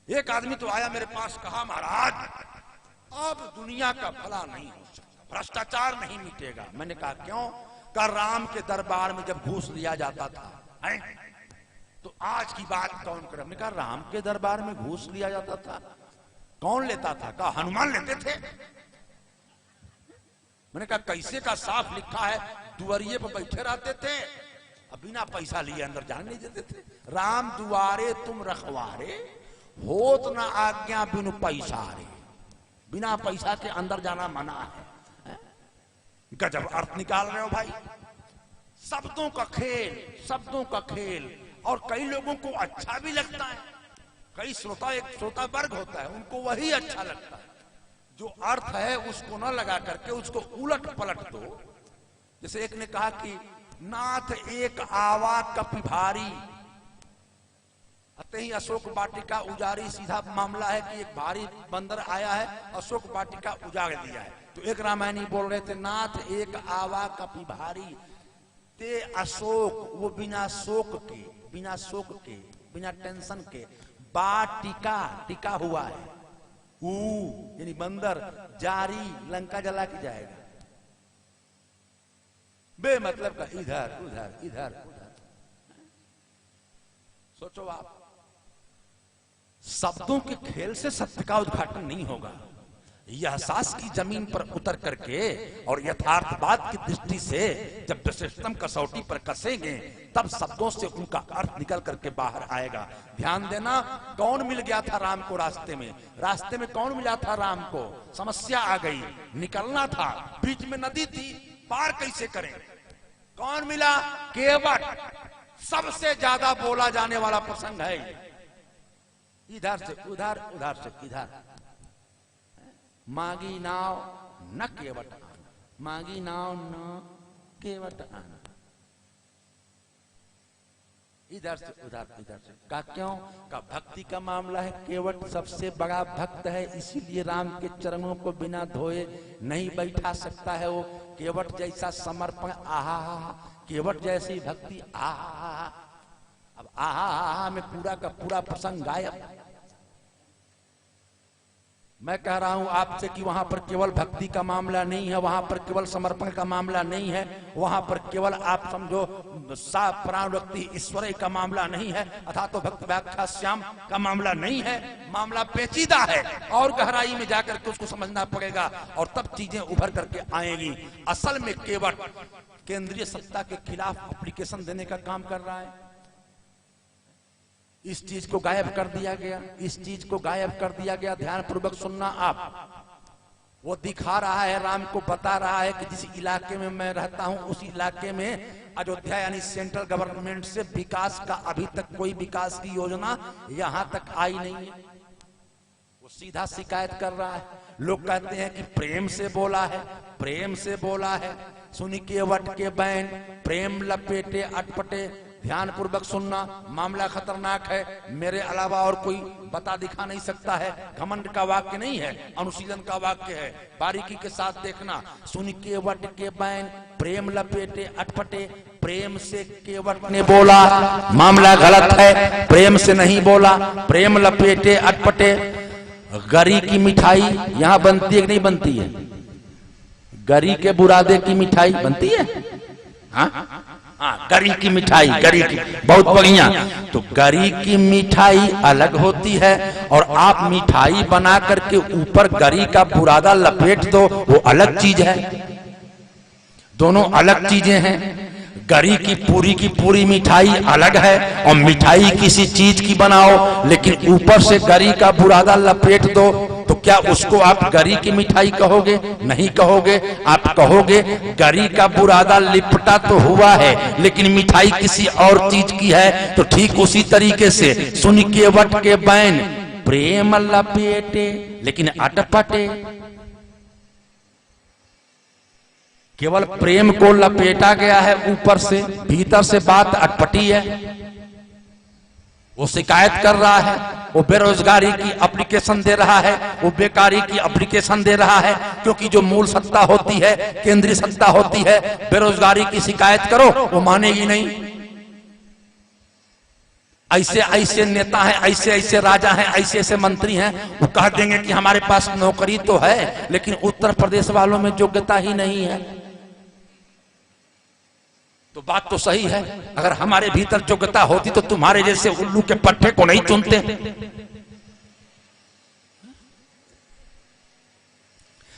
एक आदमी तो आया मेरे पास, कहा महाराज अब दुनिया का भला नहीं हो सकता, भ्रष्टाचार नहीं मिटेगा। मैंने कहा क्यों? कहा राम के दरबार में जब घूस लिया जाता था है? तो आज की बात कौन करे? हमने कहा राम के दरबार में घूस लिया जाता था, कौन लेता था? कहा हनुमान लेते थे। मैंने कहा कैसे? का साफ लिखा है दुआरिये पर बैठे रहते थे, अब बिना पैसा लिए अंदर जाने नहीं देते थे। राम दुआरे तुम रखवारे, होत न आज्ञा बिनु पैसा रे, बिना पैसा के अंदर जाना मना है। गजब अर्थ निकाल रहे हो भाई, शब्दों का खेल, शब्दों का खेल। और कई लोगों को अच्छा भी लगता है, कई श्रोता, एक श्रोता वर्ग होता है उनको वही अच्छा लगता है, जो अर्थ है उसको न लगा करके उसको उलट पलट दो। जैसे एक ने कहा कि नाथ एक आवा कपि भारी, अतः ही अशोक वाटिका उजारी। सीधा मामला है कि एक भारी बंदर आया है, अशोक वाटिका उजाड़ दिया है। तो एक रामायणी बोल रहे थे नाथ एक आवा कपि भारी, ते अशोक, वो बिना शोक के, बिना शोक के, बिना टेंशन के, वाटिका, टिका हुआ है, यानी बंदर, जारी, लंका जला के जाएगा। बेमतलब का इधर उधर इधर उधर। सोचो आप, शब्दों के खेल से सत्य का उद्घाटन नहीं होगा। यह सास की जमीन पर उतर करके और यथार्थवाद की दृष्टि से जब विशिष्टतम कसौटी पर कसेंगे तब शब्दों से उनका अर्थ निकल करके बाहर आएगा। ध्यान देना, कौन मिल गया था राम को रास्ते में? रास्ते में कौन मिला था राम को? समस्या आ गई, निकलना था, बीच में नदी थी, पार कैसे करें? कौन मिला? केवट। सबसे ज्यादा बोला जाने वाला प्रसंग है, इधर से उधर, उधर से इधर। मांगी नाव न केवट आना, मांगी नाव न केवट आना, इधर से उधर, इधर से। का क्यों? का भक्ति का मामला है, केवट सबसे बड़ा भक्त है, इसीलिए राम के चरणों को बिना धोए नहीं बैठा सकता है। वो केवट जैसा समर्पण, आहा, केवट जैसी भक्ति, आहा। अब आहा में पूरा का पूरा प्रसंग गायब। मैं कह रहा हूं आपसे कि वहां पर केवल भक्ति का मामला नहीं है, वहां पर केवल समर्पण का मामला नहीं है, वहां पर केवल आप समझो साफ प्राण व्यक्ति ईश्वर का मामला नहीं है, अथा तो भक्त व्याख्या श्याम का मामला नहीं है। मामला पेचीदा है और गहराई में जाकर के उसको समझना पड़ेगा और तब चीजें उभर करके आएंगी। असल में केवट केंद्रीय सत्ता के खिलाफ एप्लीकेशन देने का काम कर रहा है। इस चीज को गायब कर दिया गया, इस चीज को गायब कर दिया गया। ध्यान पूर्वक सुनना आप। वो दिखा रहा है, राम को बता रहा है कि जिस इलाके में मैं रहता हूं उस इलाके में अयोध्या यानी सेंट्रल गवर्नमेंट से विकास का अभी तक कोई विकास की योजना यहां तक आई नहीं है। वो सीधा शिकायत कर रहा है। लोग कहते हैं कि प्रेम से बोला है, प्रेम से बोला है। सुनी केवट के बैन, प्रेम लपेटे अटपटे। ध्यान पूर्वक सुनना, मामला खतरनाक है, मेरे अलावा और कोई बता दिखा नहीं सकता है। घमंड का वाक्य नहीं है, अनुशीलन का वाक्य है, बारीकी के साथ देखना। सुन केवट के बैन, प्रेम लपेटे अटपटे। प्रेम से केवट ने बोला, मामला गलत है, प्रेम से नहीं बोला। प्रेम लपेटे अटपटे। गरी की मिठाई यहाँ बनती है कि नहीं बनती है? गरी के बुरादे की मिठाई बनती है? हाँ, गरी की मिठाई, गरी की, बहुत बढ़िया। तो गरी की मिठाई अलग होती है और आप मिठाई बना करके ऊपर गरी का बुरादा लपेट दो, वो अलग चीज है। दोनों अलग चीजें हैं। गरी की पूरी मिठाई अलग है और मिठाई किसी चीज की बनाओ लेकिन ऊपर से गरी का बुरादा लपेट दो, तो क्या उसको आप गरी की मिठाई कहोगे? नहीं कहोगे। आप कहोगे गरी का बुरादा लिपटा तो हुआ है लेकिन मिठाई किसी और चीज की है। तो ठीक उसी तरीके से सुन केवट के बैन, प्रेम लपेटे लेकिन अटपटे। केवल प्रेम को लपेटा गया है ऊपर से, भीतर से बात अटपटी है। वो शिकायत कर रहा है, वो बेरोजगारी की एप्लीकेशन दे रहा है, वो बेकारी की एप्लीकेशन दे रहा है, क्योंकि जो मूल सत्ता होती है, केंद्रीय सत्ता होती है, बेरोजगारी की शिकायत करो वो मानेगी नहीं। ऐसे ऐसे नेता हैं, ऐसे ऐसे राजा हैं, ऐसे ऐसे मंत्री हैं, वो कह देंगे कि हमारे पास नौकरी तो है लेकिन उत्तर प्रदेश वालों में योग्यता ही नहीं है। तो बात तो सही है, अगर हमारे भीतर योग्यता होती तो तुम्हारे जैसे उल्लू के पट्टे को नहीं चुनते।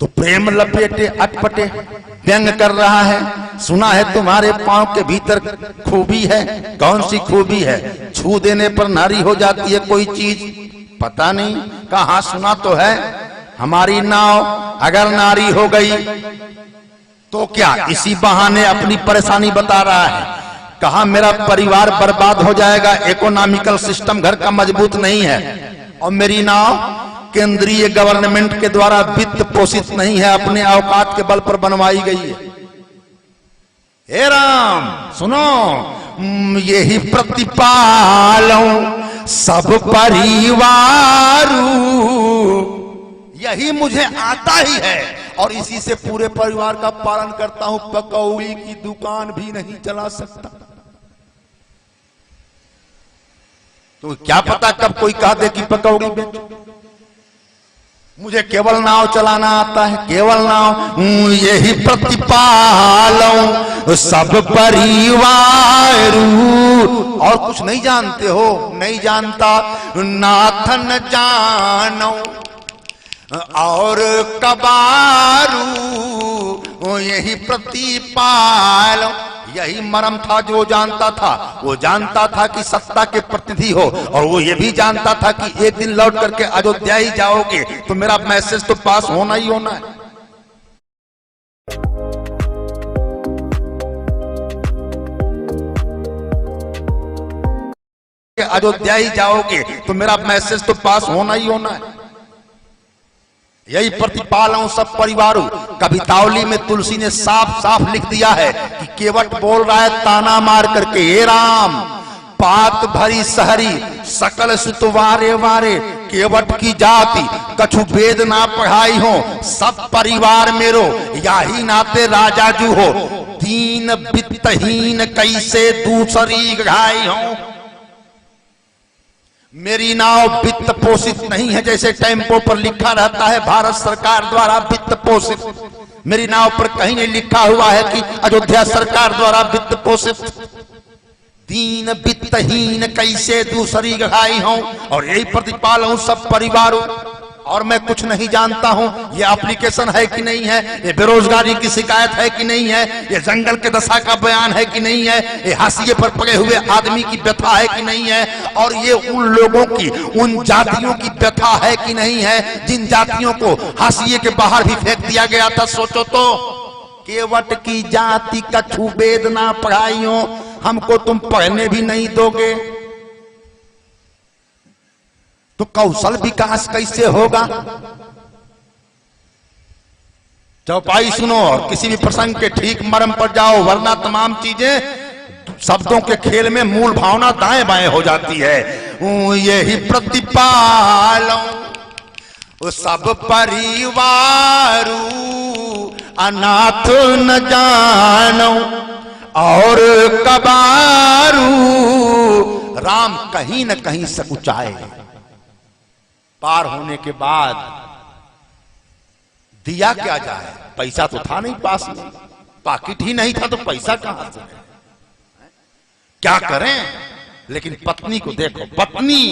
तो प्रेम लपेटे अटपटे व्यंग कर रहा है, सुना है तुम्हारे पांव के भीतर खूबी है। कौन सी खूबी है? छू देने पर नारी हो जाती है कोई चीज, पता नहीं। कहा सुना तो है, हमारी नाव अगर नारी हो गई तो क्या इसी बहाने अपनी परेशानी बता रहा है। कहा मेरा परिवार बर्बाद हो जाएगा, इकोनॉमिकल सिस्टम घर का मजबूत नहीं है, और मेरी नाव केंद्रीय गवर्नमेंट के द्वारा वित्त पोषित नहीं है, अपने औकात के बल पर बनवाई गई है। हे राम सुनो, यही प्रतिपालूं सब परिवार, यही मुझे आता ही है और इसी से पूरे परिवार का पालन करता हूं। पकौड़ी की दुकान भी नहीं चला सकता। तो क्या पता कब कोई कह दे कि पकौड़ी बेचो। मुझे केवल नाव चलाना आता है, केवल नाव। यही प्रतिपालूं सब परिवार, और कुछ नहीं जानते हो, नहीं जानता। नाथन जानो और कबारू, यही प्रतिपालूं, यही मरम था जो जानता था। वो जानता था कि सत्ता के प्रतिनिधि हो, और वो ये भी जानता था कि एक दिन लौट करके अयोध्या ही जाओगे तो मेरा मैसेज तो पास होना ही होना है। अयोध्या ही जाओगे तो मेरा मैसेज तो पास होना ही होना है। यही प्रतिपालूं सब परिवारों। कवितावली में तुलसी ने साफ साफ लिख दिया है कि केवट बोल रहा है ताना मार करके, हे राम पात भरी सहरी सकल सुतवारे वारे, केवट की जाति कछु वेद ना पढ़ाई हो, सब परिवार मेरो याही नाते राजा जू हो, दीन वित्तहीन कैसे दूसरी घाई हो। मेरी नाव वित्त पोषित नहीं है, जैसे टेम्पो पर लिखा रहता है भारत सरकार द्वारा वित्त पोषित। मेरी नाव पर कहीं नहीं लिखा हुआ है कि अयोध्या सरकार द्वारा वित्त पोषित। दीन वित्तहीन कैसे दूसरी गढ़ाई हूं, और यही प्रतिपालूं सब परिवारों। और मैं कुछ नहीं जानता हूं, ये एप्लीकेशन है कि नहीं है, ये बेरोजगारी की शिकायत है कि नहीं है, ये जंगल के दशा का बयान है कि नहीं है, ये हाशिए पर पड़े हुए आदमी की व्यथा है कि नहीं है, और ये उन लोगों की, उन जातियों की व्यथा है कि नहीं है जिन जातियों को हाशिए के बाहर भी फेंक दिया गया था। सोचो तो, केवट की जाति कछु वेद ना पढ़ाइयो, हमको तुम पढ़ने भी नहीं दोगे तो कौशल विकास कैसे होगा। चौपाई सुनो और किसी भी प्रसंग के ठीक मरम पर जाओ, वरना तमाम चीजें शब्दों के खेल में मूल भावना दाएं बाएं हो जाती है। यही प्रतिपालूं सब परिवारू, अनाथ न जानो और कबारू। राम कहीं न कहीं सकुचाए, पार होने के बाद दिया क्या जाए, पैसा तो था नहीं पास में, पाकिट ही नहीं था तो पैसा कहां से, क्या करें। लेकिन पत्नी को देखो, पत्नी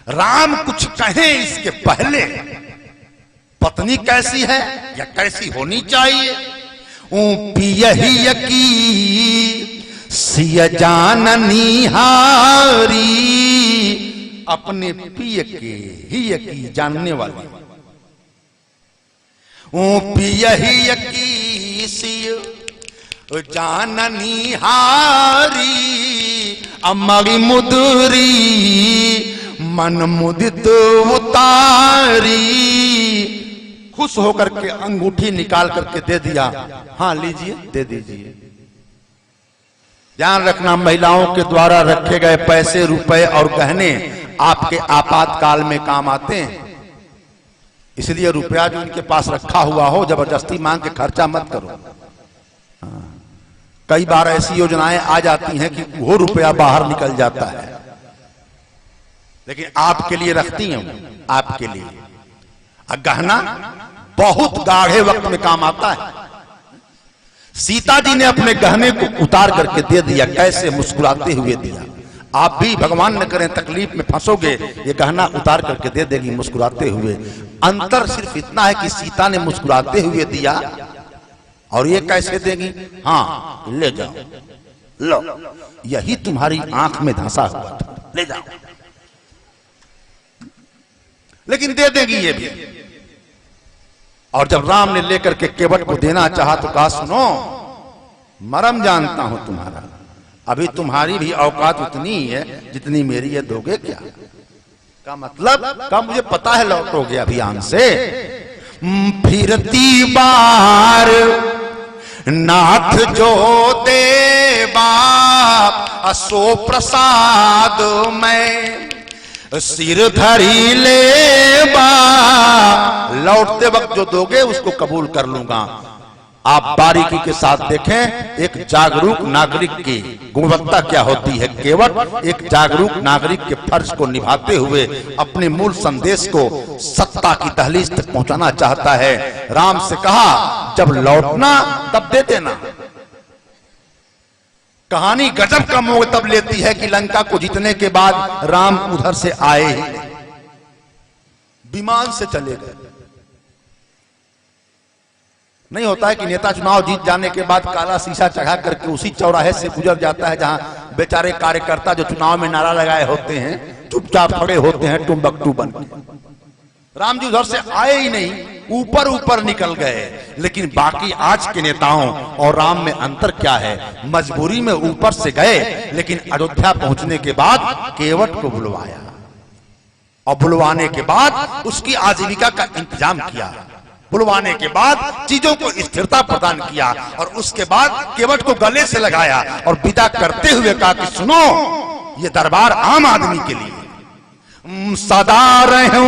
राम कुछ कहें इसके पहले पत्नी कैसी है या कैसी होनी चाहिए। पियही की सिय जाननी हारी, अपने पिय के ही की जानने वाली। पियही की सिय जाननी हारी, अमरी मुदरी मन मुदित उतारी। खुश होकर के अंगूठी निकाल करके दे दिया, हाँ लीजिए दे दीजिए। ध्यान रखना, महिलाओं के द्वारा रखे गए पैसे रुपए और गहने आपके आपातकाल में काम आते हैं, इसलिए रुपया जो उनके पास रखा हुआ हो जबरदस्ती मांग के खर्चा मत करो। कई बार ऐसी योजनाएं आ जाती हैं कि वो रुपया बाहर निकल जाता है। लेकिन आपके लिए रखती हूं, आपके लिए। गहना बहुत गाढ़े वक्त में काम आता है। सीता जी ने अपने गहने को उतार करके दे दिया, कैसे मुस्कुराते हुए दिया। आप भी भगवान न करें तकलीफ में फंसोगे, ये गहना उतार करके दे देगी मुस्कुराते हुए। अंतर सिर्फ इतना है कि सीता ने मुस्कुराते हुए दिया और ये कैसे देगी? हाँ, ले जाओ, लो, यही तुम्हारी आंख में धंसा हुआ था, ले जाओ। लेकिन दे देगी ये भी। और जब राम ने लेकर के केवट को देना चाहा तो कहा, सुनो, मरम जानता हूं तुम्हारा, अभी तुम्हारी भी औकात उतनी ही है जितनी मेरी है, दोगे क्या? का मतलब का मुझे पता है लौटोगे अभियान से। फिरती बार नाथ जो देवा असो प्रसाद में सिर धरी ले बा, लौटते वक्त जो दोगे उसको कबूल कर लूंगा। आप बारीकी के साथ देखें, एक जागरूक नागरिक की गुणवत्ता क्या होती है। केवट एक जागरूक नागरिक के फर्ज को निभाते हुए अपने मूल संदेश को सत्ता की दहलीज तक पहुंचाना चाहता है। राम से कहा, जब लौटना तब दे देना। कहानी गजब का मोड़ तब लेती है कि लंका को जीतने के बाद राम उधर से आए ही नहीं, विमान से चले गए। नहीं होता है कि नेता चुनाव जीत जाने के बाद काला शीशा चढ़ा करके उसी चौराहे से गुजर जाता है जहां बेचारे कार्यकर्ता जो चुनाव में नारा लगाए होते हैं चुपचाप खड़े होते हैं टुम्बकटू बन के। राम जी उधर से आए ही नहीं, ऊपर ऊपर निकल गए। लेकिन बाकी आज के नेताओं और राम में अंतर क्या है? मजबूरी में ऊपर से गए, लेकिन अयोध्या पहुंचने के बाद केवट को बुलवाया और बुलवाने के बाद उसकी आजीविका का इंतजाम किया। बुलवाने के बाद चीजों को स्थिरता प्रदान किया और उसके बाद केवट को गले से लगाया और विदा करते हुए कहा कि सुनो, ये दरबार आम आदमी के लिए सदा रहूं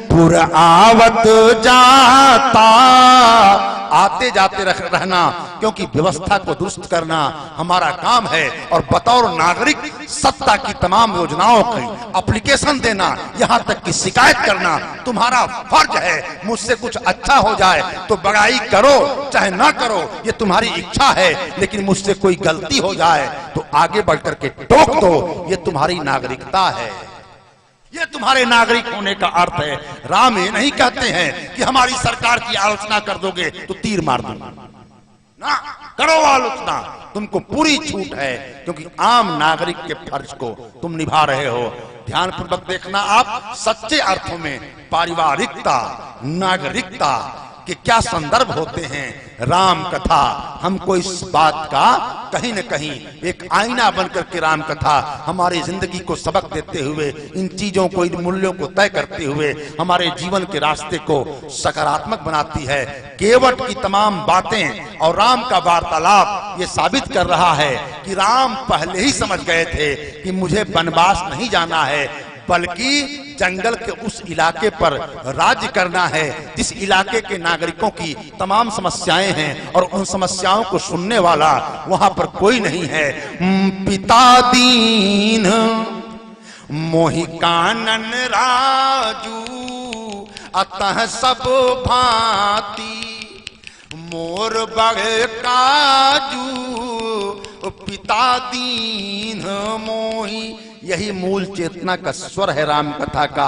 पुर आवत जाता, आते जाते रहना, क्योंकि व्यवस्था को दुरुस्त करना हमारा काम है। और बतौर नागरिक सत्ता की तमाम योजनाओं की एप्लीकेशन देना, यहां तक कि शिकायत करना तुम्हारा फर्ज है। मुझसे कुछ अच्छा हो जाए तो बड़ाई करो, चाहे ना करो, ये तुम्हारी इच्छा है। लेकिन मुझसे कोई गलती हो जाए तो आगे बढ़कर के टोक दो, ये तुम्हारी नागरिकता है, ये तुम्हारे नागरिक होने का अर्थ है। राम ये नहीं कहते हैं कि हमारी सरकार की आलोचना कर दोगे तो तीर मार दूंगा, ना करो आलोचना, तुमको पूरी छूट है, क्योंकि आम नागरिक के फर्ज को तुम निभा रहे हो। ध्यानपूर्वक देखना, आप सच्चे अर्थों में पारिवारिकता, नागरिकता के क्या संदर्भ होते हैं। राम कथा हमको इस बात का कहीं न कहीं एक आईना बनकर के राम कथा हमारी जिंदगी को सबक देते हुए, इन चीजों को, इन मूल्यों को तय करते हुए हमारे जीवन के रास्ते को सकारात्मक बनाती है। केवट की तमाम बातें और राम का वार्तालाप ये साबित कर रहा है कि राम पहले ही समझ गए थे कि मुझे वनवास नहीं जाना है, बल्कि जंगल के उस इलाके पर राज्य करना है जिस इलाके के नागरिकों की तमाम समस्याएं हैं और उन समस्याओं को सुनने वाला वहां पर कोई नहीं है। पिता दीन मोहि कानन राजू अतः सब भांति, मोर बड़े काजू पिता दीन मोहि। यही मूल चेतना का स्वर है राम कथा का।